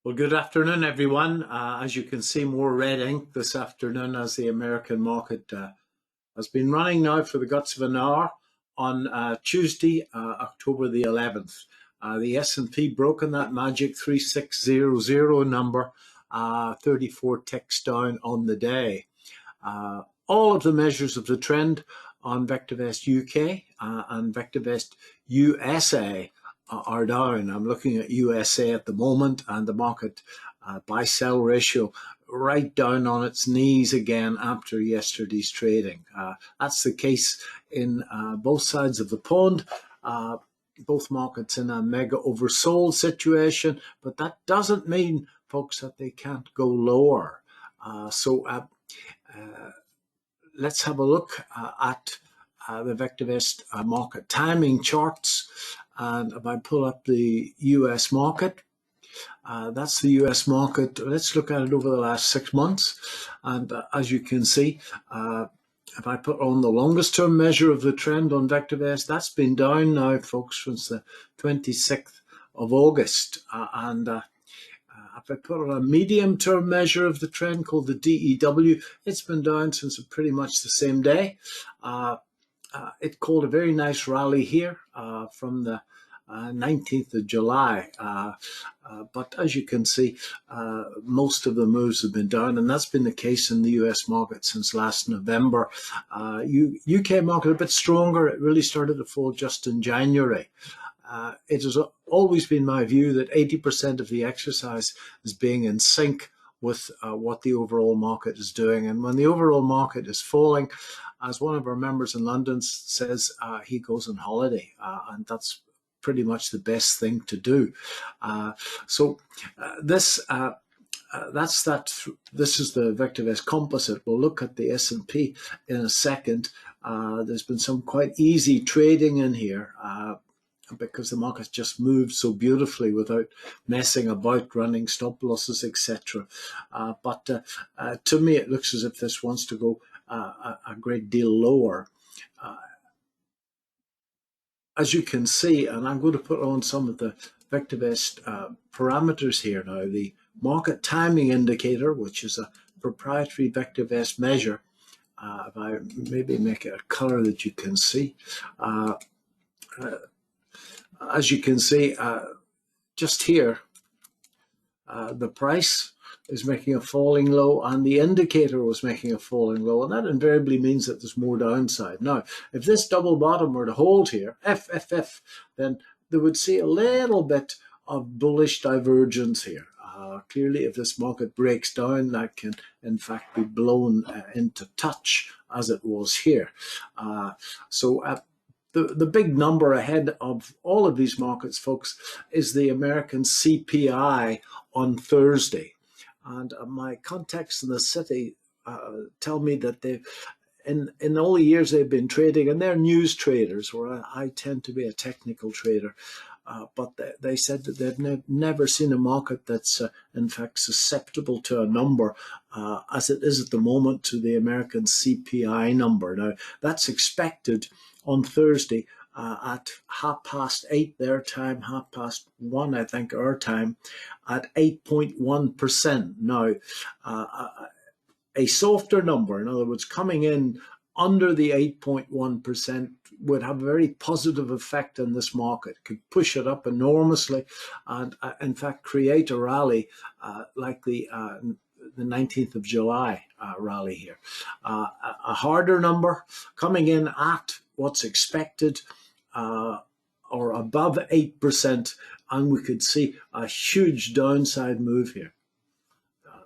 Well, good afternoon, everyone. As you can see, more red ink this afternoon as the American market has been running now for the guts of an hour on Tuesday, October the 11th. The S&P broken that magic 3600 number, 34 ticks down on the day. All of the measures of the trend on VectorVest UK and VectorVest USA are down. I'm looking at USA at the moment, and the market buy-sell ratio right down on its knees again after yesterday's trading. That's the case in both sides of the pond. Both markets in a mega oversold situation, but that doesn't mean, folks, that they can't go lower. Let's have a look at the VectorVest market timing charts. And if I pull up the US market, that's the US market. Let's look at it over the last 6 months. And as you can see, if I put on the longest term measure of the trend on VectorVest, that's been down now, folks, since the 26th of August. If I put on a medium-term measure of the trend called the DEW, it's been down since pretty much the same day. It called a very nice rally here from the 19th of July. But as you can see, most of the moves have been down, and that's been the case in the US market since last November. UK market a bit stronger. It really started to fall just in January. It has always been my view that 80% of the exercise is being in sync with what the overall market is doing. And when the overall market is falling, as one of our members in London says, he goes on holiday. And that's pretty much the best thing to do. This is the VectorVest composite. We'll look at the S&P in a second. There's been some quite easy trading in here. Because the market just moved so beautifully without messing about, running stop losses, etc. But to me, it looks as if this wants to go a great deal lower. As you can see, and I'm going to put on some of the VectorVest parameters here now, the market timing indicator, which is a proprietary VectorVest measure. If I maybe make it a color that you can see. As you can see, just here, the price is making a falling low and the indicator was making a falling low, and that invariably means that there's more downside. Now, if this double bottom were to hold here, then they would see a little bit of bullish divergence here. Clearly, if this market breaks down, that can in fact be blown into touch as it was here. The big number ahead of all of these markets, folks, is the American CPI on Thursday. And my contacts in the city tell me that they've, in all the years they've been trading, and they're news traders, where I tend to be a technical trader, but they said that they've never seen a market that's in fact susceptible to a number as it is at the moment to the American CPI number. Now, that's expected on Thursday at 8:30 their time, 1:30 I think our time, at 8.1%. Now, a softer number, in other words, coming in under the 8.1% would have a very positive effect on this market. It could push it up enormously and, in fact, create a rally like the 19th of July rally here. A harder number coming in at what's expected or above 8%, and we could see a huge downside move here.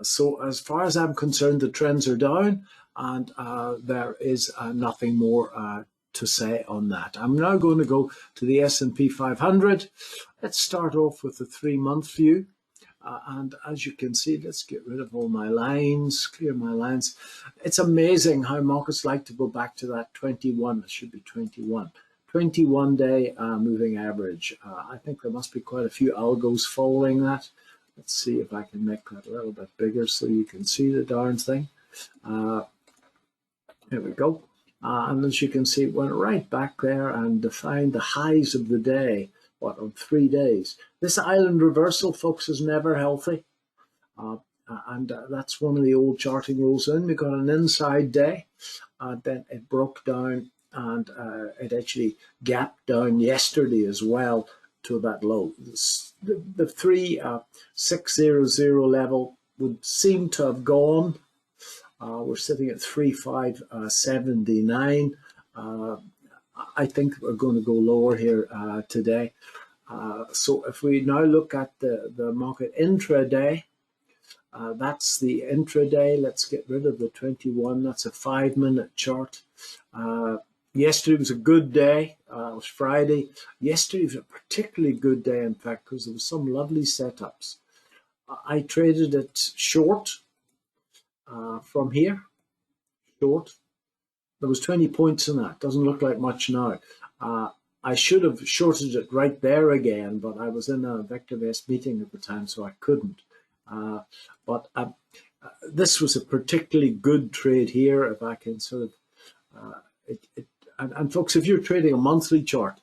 So as far as I'm concerned, the trends are down, and there is nothing more to say on that. I'm now going to go to the S&P 500. Let's start off with the 3-month view. And as you can see, let's get rid of all my lines, clear my lines. It's amazing how markets like to go back to that 21, it should be 21-day moving average. I think there must be quite a few algos following that. Let's see if I can make that a little bit bigger so you can see the darn thing. There we go. And as you can see, it went right back there and defined the highs of the day on 3 days. This island reversal, folks, is never healthy. And that's one of the old charting rules. Then we got an inside day. Then it broke down, and it actually gapped down yesterday as well to that low. The 3600 level would seem to have gone. We're sitting at 3579. I think we're going to go lower here today. So if we now look at the market intraday, that's the intraday. Let's get rid of the 21. That's a 5-minute chart. Yesterday was a good day. It was Friday. Yesterday was a particularly good day, in fact, because there was some lovely setups. I traded it short from here. Short. There was 20 points in that. Doesn't look like much now. I should have shorted it right there again, but I was in a VectorVest meeting at the time, so I couldn't. But this was a particularly good trade here, if I can sort of, and folks, if you're trading a monthly chart,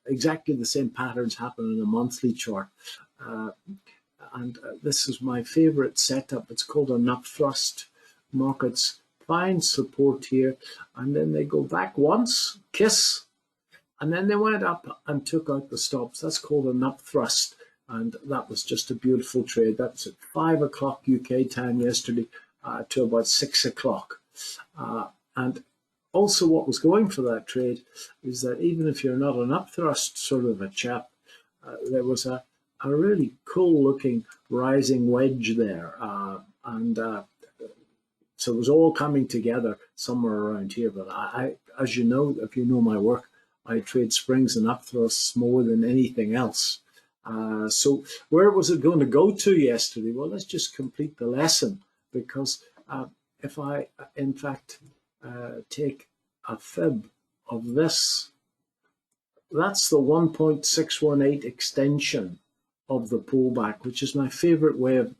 exactly the same patterns happen in a monthly chart. And this is my favorite setup. It's called an up thrust. Markets find support here, and then they go back once, kiss, and then they went up and took out the stops. That's called an up thrust. And that was just a beautiful trade. That was at 5 o'clock UK time yesterday to about 6 o'clock. And also what was going for that trade is that even if you're not an upthrust sort of a chap, there was a really cool looking rising wedge there. So it was all coming together somewhere around here. But as you know, if you know my work, I trade springs and upthrusts more than anything else. So where was it going to go to yesterday? Well, let's just complete the lesson, because if I, in fact, take a fib of this, that's the 1.618 extension of the pullback, which is my favorite way of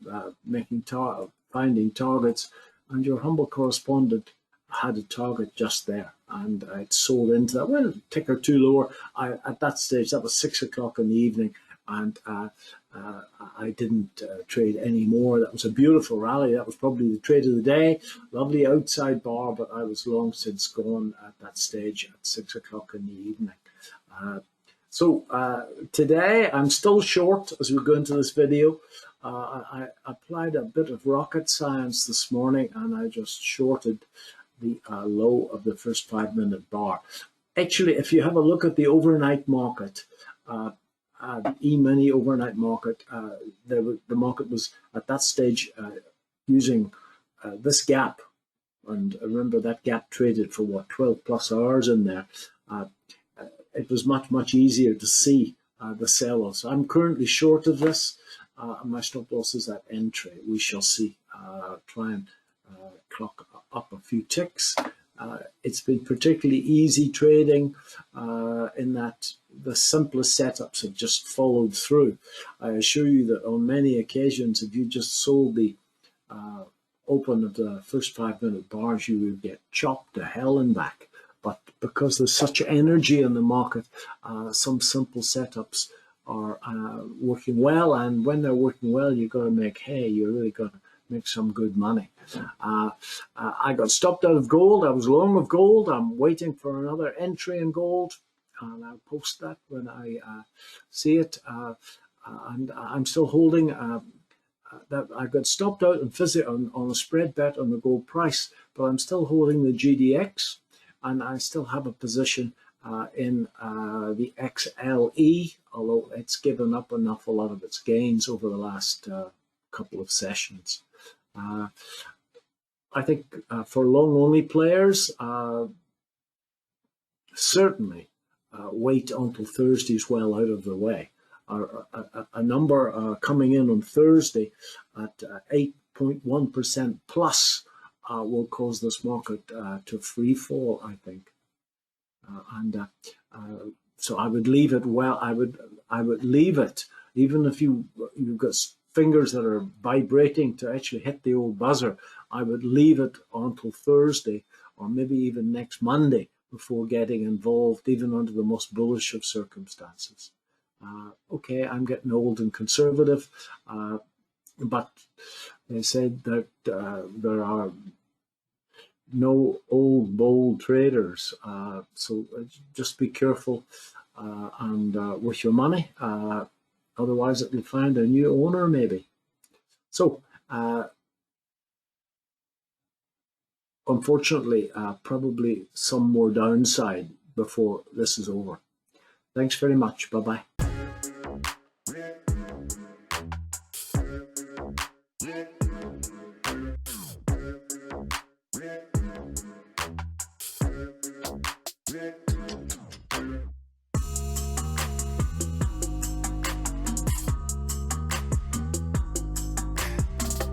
finding targets. And your humble correspondent had a target just there, and it sold into that. Well, a tick or two lower. At that stage, that was 6 o'clock in the evening. And I didn't trade anymore. That was a beautiful rally. That was probably the trade of the day. Lovely outside bar, but I was long since gone at that stage at 6 o'clock in the evening. So today I'm still short as we go into this video. I applied a bit of rocket science this morning, and I just shorted the low of the first 5-minute bar. Actually, if you have a look at the overnight market, the E-mini overnight market, the market was at that stage using this gap, and remember that gap traded for what, 12 plus hours in there. It was much easier to see the sell-offs. I'm currently short of this. My stop loss is at entry. We shall see. Try and clock up a few ticks. It's been particularly easy trading in that the simplest setups have just followed through. I assure you that on many occasions, if you just sold the open of the first 5-minute bars, you would get chopped to hell and back. But because there's such energy in the market, some simple setups are working well. And when they're working well, you've got to make hay. You really got to make some good money. I got stopped out of gold. I was long of gold. I'm waiting for another entry in gold, and I'll post that when I see it. And I'm still holding that. I got stopped out on a spread bet on the gold price, but I'm still holding the GDX, and I still have a position in the XLE, although it's given up an awful lot of its gains over the last couple of sessions. I think for long-only players, certainly wait until Thursday's well out of the way. A number coming in on Thursday at 8.1% plus will cause this market to free fall, I think. So I would leave it. Well, I would leave it, even if you've got fingers that are vibrating to actually hit the old buzzer. I would leave it until Thursday, or maybe even next Monday, before getting involved, even under the most bullish of circumstances. Okay, I'm getting old and conservative, but they said that there are no old, bold traders. So just be careful and with your money. Otherwise, it will find a new owner, maybe. So, unfortunately, probably some more downside before this is over. Thanks very much. Bye-bye.